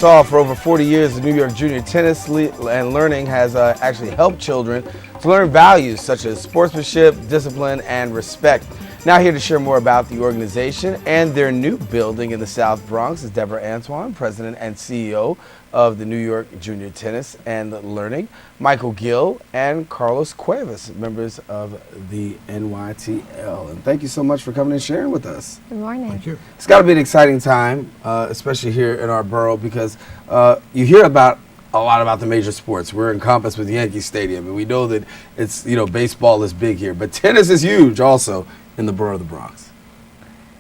all, for over 40 years, the New York Junior Tennis and Learning has actually helped children to learn values such as sportsmanship, discipline, and respect. Now here to share more about the organization and their new building in the South Bronx is Deborah Antoine, President and CEO of the New York Junior Tennis and Learning, Michael GIll, and Carlos Cuevas, members of the NYTL. And thank you so much for coming and sharing with us. Good morning. Thank you. It's got to be an exciting time, especially here in our borough, because you hear about a lot about the major sports. We're encompassed with Yankee Stadium, and we know that it's, baseball is big here, but tennis is huge also in the borough of the Bronx.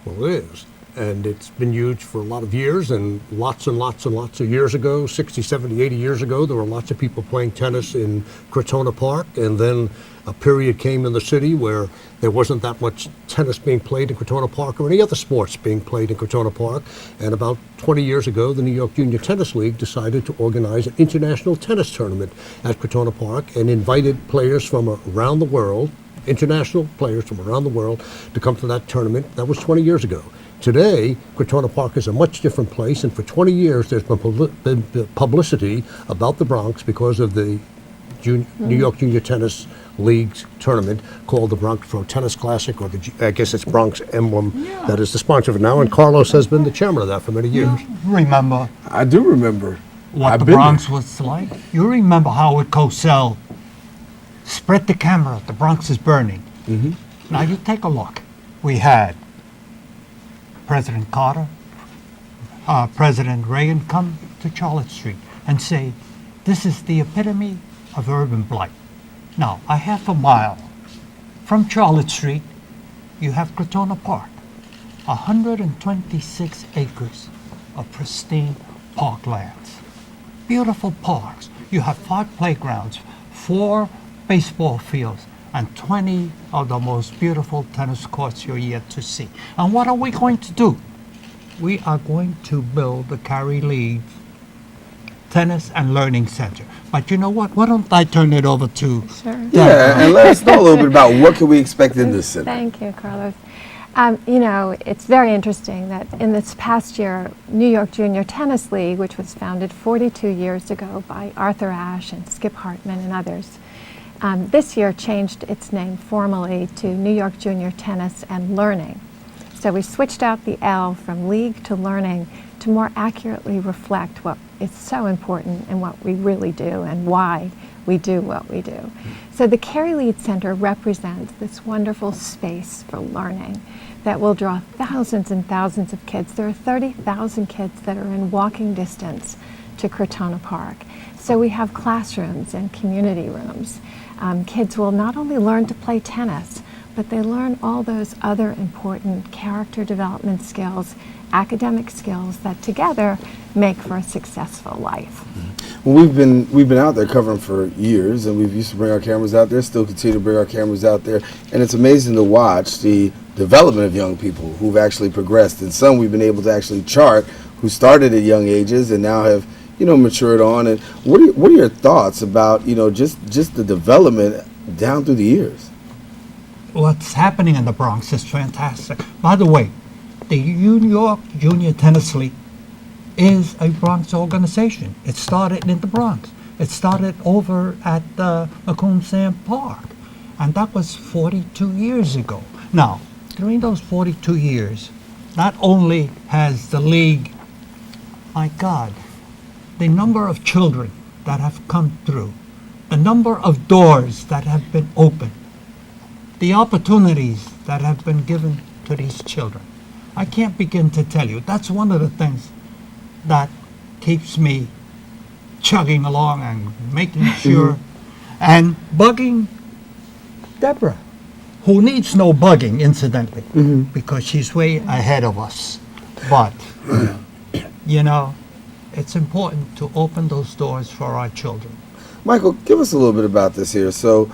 Well, it is. And it's been huge for a lot of years, and lots and lots and lots of years ago, 60, 70, 80 years ago, there were lots of people playing tennis in Crotona Park, and then a period came in the city where there wasn't that much tennis being played in Crotona Park or any other sports being played in Crotona Park. And about 20 years ago, the New York Junior Tennis League decided to organize an international tennis tournament at Crotona Park and invited players from around the world, international players from around the world, to come to that tournament. That was 20 years ago. Today, Crotona Park is a much different place, and for 20 years there's been publicity about the Bronx because of the New York Junior Tennis League's tournament called the Bronx Pro Tennis Classic, or I guess it's Bronx Emblem, that is the sponsor of it now, and Carlos has been the chairman of that for many years. Remember I do remember. what the Bronx was like? You remember Howard Cosell spread the camera, the Bronx is burning. Now you take a look. We had President Carter, President Reagan come to Charlotte Street and say, this is the epitome of urban blight. Now, a half a mile from Charlotte Street, you have Crotona Park, 126 acres of pristine parklands. Beautiful parks. You have 5 playgrounds, 4 baseball fields, and 20 of the most beautiful tennis courts you're yet to see. And what are we going to do? We are going to build the Carey League Tennis and Learning Center. But you know what? Why don't I turn it over to Sure. Yeah, and let us know a little bit about what can we expect in this center. Thank you, Carlos. It's very interesting that in this past year, New York Junior Tennis League, which was founded 42 years ago by Arthur Ashe and Skip Hartman and others, this year changed its name formally to New York Junior Tennis and Learning. So we switched out the L from league to learning to more accurately reflect what is so important and what we really do and why we do what we do. So the Carey Lead Center represents this wonderful space for learning that will draw thousands and thousands of kids. There are 30,000 kids that are in walking distance to Crotona Park. So we have classrooms and community rooms. Kids will not only learn to play tennis, but they learn all those other important character development skills, academic skills that together make for a successful life. Well, we've been out there covering for years, and we've used to bring our cameras out there, still continue to bring our cameras out there, and it's amazing to watch the development of young people who've actually progressed, and some we've been able to actually chart who started at young ages and now have matured on. And what are your thoughts about just the development down through the years? what's happening in the Bronx is fantastic. By the way, the New York Junior Tennis League is a Bronx organization. It started in the Bronx. It started over at Macomb Sand Park, and that was 42 years ago. Now, during those 42 years, not only has the league, my God, the number of children that have come through, the number of doors that have been opened, the opportunities that have been given to these children. I can't begin to tell you. That's one of the things that keeps me chugging along and making sure and bugging Deborah, who needs no bugging, incidentally, because she's way ahead of us. But, you know, it's important to open those doors for our children. Michael, give us a little bit about this here. So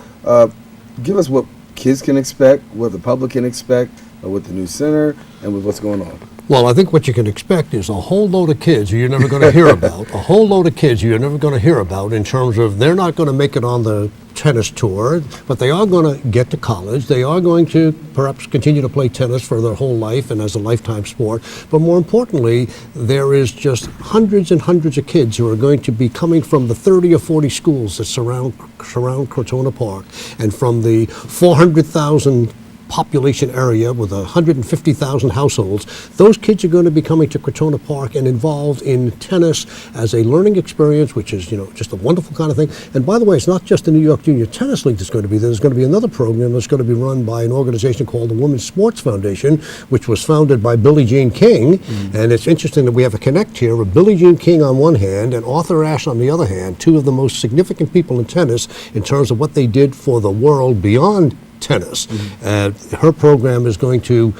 give us what kids can expect, what the public can expect with the new center and with what's going on. Well, I think what you can expect is a whole load of kids who you're never going to hear about, a whole load of kids you're never going to hear about in terms of they're not going to make it on the tennis tour, but they are going to get to college. They are going to perhaps continue to play tennis for their whole life and as a lifetime sport. But more importantly, there is just hundreds and hundreds of kids who are going to be coming from the 30 or 40 schools that surround Crotona Park, and from the 400,000 population area with 150,000 households. Those kids are going to be coming to Crotona Park and involved in tennis as a learning experience, which is, just a wonderful kind of thing. And by the way, it's not just the New York Junior Tennis League that's going to be there. There's going to be another program that's going to be run by an organization called the Women's Sports Foundation, which was founded by Billie Jean King. And it's interesting that we have a connect here with Billie Jean King on one hand and Arthur Ashe on the other hand, two of the most significant people in tennis in terms of what they did for the world beyond tennis. Her program is going to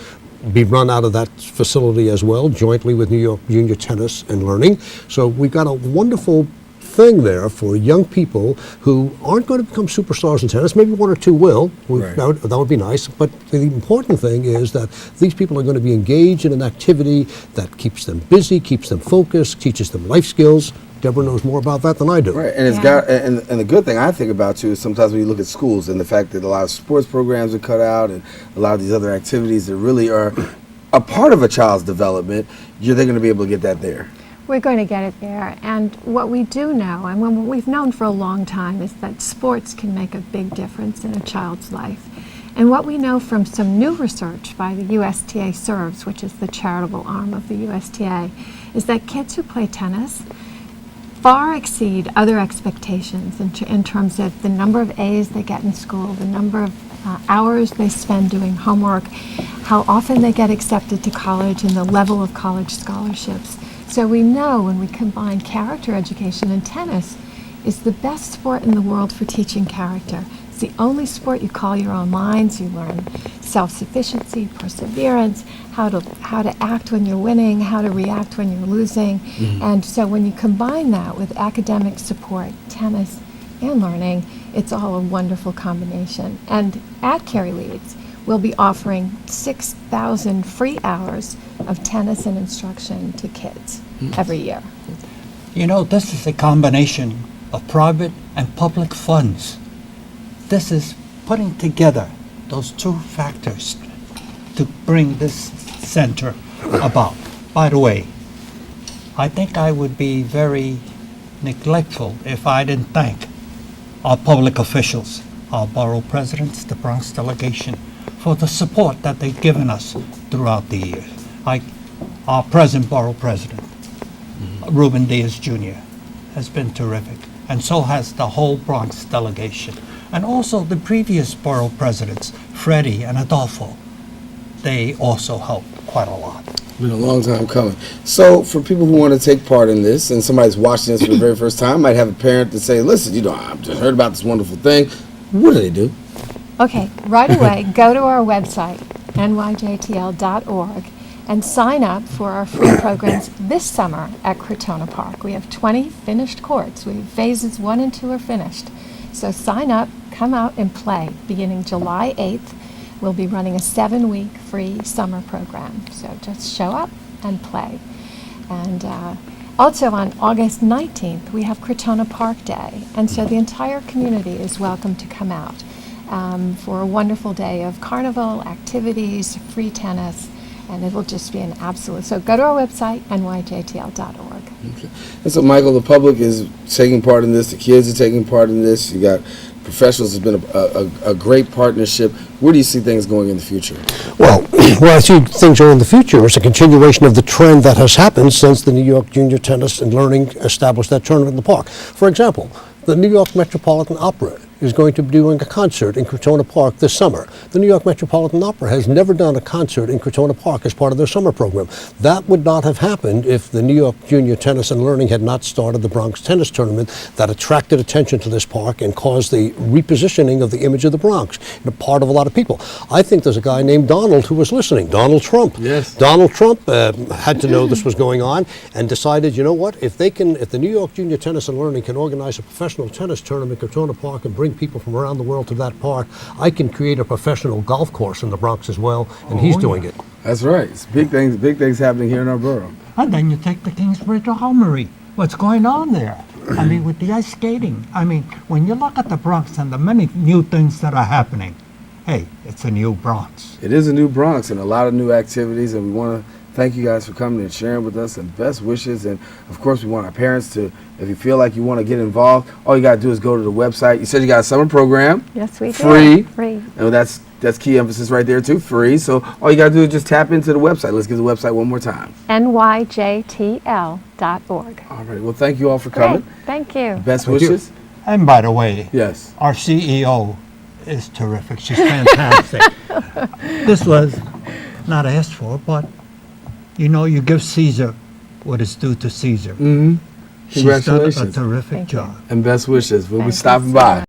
be run out of that facility as well, jointly with New York Junior Tennis and Learning. So we've got a wonderful thing there for young people who aren't going to become superstars in tennis. Maybe one or two will. Right. That would be nice. But the important thing is that these people are going to be engaged in an activity that keeps them busy, keeps them focused, teaches them life skills. Deborah knows more about that than I do. Right, and it's got and the good thing I think about too is sometimes when you look at schools and the fact that a lot of sports programs are cut out and a lot of these other activities that really are a part of a child's development, they're going to be able to get that there. We're going to get it there. And what we do know, and what we've known for a long time, is that sports can make a big difference in a child's life. And what we know from some new research by the USTA Serves, which is the charitable arm of the USTA, is that kids who play tennis far exceed other expectations in terms of the number of A's they get in school, the number of hours they spend doing homework, how often they get accepted to college, and the level of college scholarships. So we know when we combine character education, and tennis is the best sport in the world for teaching character. It's the only sport you call your own lines. You learn self-sufficiency, perseverance, how to act when you're winning, how to react when you're losing. And so when you combine that with academic support, tennis, and learning, it's all a wonderful combination. And at Carey Leeds, we'll be offering 6,000 free hours of tennis and instruction to kids every year. This is a combination of private and public funds. This is putting together those two factors to bring this center about. By the way, I think I would be very neglectful if I didn't thank our public officials, our borough presidents, the Bronx delegation, for the support that they've given us throughout the years. Our present borough president, Ruben Diaz Jr., has been terrific, and so has the whole Bronx delegation. And also the previous borough presidents, Freddie and Adolfo, they also helped quite a lot. Been a long time coming. So for people who want to take part in this, and somebody's watching this for the very first time, might have a parent to say, listen, I've just heard about this wonderful thing. What do they do? Okay, right away, go to our website, nyjtl.org, and sign up for our free programs this summer at Crotona Park. We have 20 finished courts. Phases 1 and 2 are finished. So sign up, come out and play. Beginning July 8th, we'll be running a 7-week free summer program. So just show up and play. And also on August 19th, we have Crotona Park Day. And so the entire community is welcome to come out for a wonderful day of carnival, activities, free tennis, and it will just be an absolute. So go to our website, nyjtl.org. Okay. And so, Michael, the public is taking part in this. The kids are taking part in this. You got professionals. It's been a great partnership. Where do you see things going in the future? Well, where I see things are in the future is a continuation of the trend that has happened since the New York Junior Tennis and Learning established that tournament in the park. For example, the New York Metropolitan Opera is going to be doing a concert in Crotona Park this summer. The New York Metropolitan Opera has never done a concert in Crotona Park as part of their summer program. That would not have happened if the New York Junior Tennis and Learning had not started the Bronx Tennis Tournament that attracted attention to this park and caused the repositioning of the image of the Bronx in a part of a lot of people. I think there's a guy named Donald who was listening, Donald Trump. Yes. Donald Trump had to know this was going on and decided, if the New York Junior Tennis and Learning can organize a professional tennis tournament in Crotona Park and bring people from around the world to that park, I can create a professional golf course in the Bronx as well, and he's doing it. That's right. It's big things happening here in our borough. And then you take the Kingsbridge Armory. What's going on there? I mean, with the ice skating. I mean, when you look at the Bronx and the many new things that are happening, hey, it's a new Bronx. It is a new Bronx and a lot of new activities, and we want to thank you guys for coming and sharing with us, and best wishes. And of course, we want our parents to, if you feel like you want to get involved, all you got to do is go to the website. You said you got a summer program. Yes, we do. Free. Free. And that's key emphasis right there too, free. So all you got to do is just tap into the website. Let's give the website one more time. nyjtl.org. All right. Well, thank you all for coming. Great. Thank you. Best Thank you. wishes. And by the way, Yes. our CEO is terrific. She's fantastic. This was not asked for, but you know, you give Caesar what is due to Caesar. Mm-hmm. She's done a Congratulations. terrific Thank you. job. And best wishes. We'll be Thank you stopping so by. much.